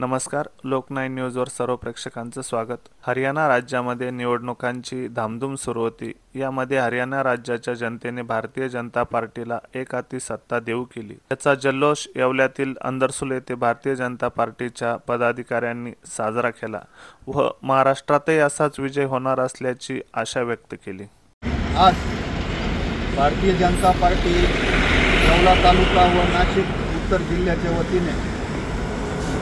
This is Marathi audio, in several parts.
नमस्कार. लोकनाईन न्यूजवर सर्व प्रेक्षकांचं स्वागत. हरियाणा राज्यामध्ये निवडणुकांची धामधूम सुरू होती. यामध्ये हरियाणा राज्याच्या जनतेने भारतीय जनता पार्टीला एक हाती सत्ता देऊ केली. याचा जल्लोष येवल्यातील अंदरसूल येथे भारतीय जनता पार्टीच्या पदाधिकाऱ्यांनी साजरा केला व महाराष्ट्रातही असाच विजय होणार असल्याची आशा व्यक्त केली. आज भारतीय जनता पार्टी येवला तालुका व नाशिक उत्तर जिल्ह्याच्या वतीने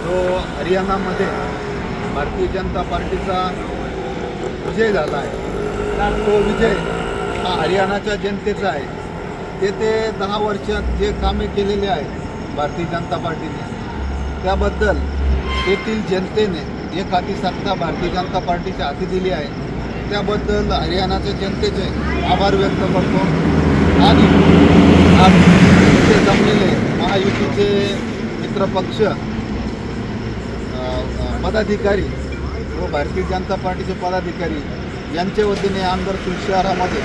जो हरियाणामध्ये भारतीय जनता पार्टीचा विजय झाला आहे, तो विजय हा हरियाणाच्या जनतेचा आहे. ते 10 वर्षात जे कामे केलेले आहेत भारतीय जनता पार्टीने, त्याबद्दल तेथील जनतेने एक हाती सत्ता भारतीय जनता पार्टीच्या हाती दिली आहे. त्याबद्दल हरियाणाच्या जनतेचे आभार व्यक्त करतो. आणि आज इथे जमलेले महायुतीचे मित्रपक्ष पदाधिकारी व भारतीय जनता पार्टीचे पदाधिकारी यांच्या वतीने अंदरसूल शहरामध्ये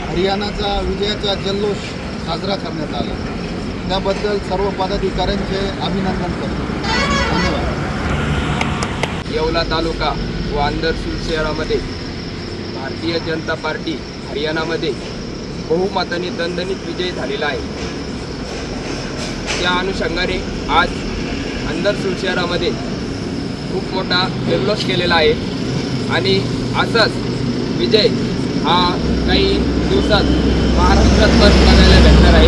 हरियाणाचा विजयाचा जल्लोष साजरा करण्यात आला. त्याबद्दल सर्व पदाधिकाऱ्यांचे अभिनंदन करतो. धन्यवाद. येवला तालुका व अंदरसूल शहरामध्ये भारतीय जनता पार्टी हरियाणामध्ये बहुमताने दणदणीत विजय झालेला आहे. त्या अनुषंगाने आज अंदरसूल शहरामध्ये खूप मोठा जल्लोष केलेला आहे आणि असाच विजय हा काही दिवसात महाराष्ट्रात पण बघायला भेटणार आहे.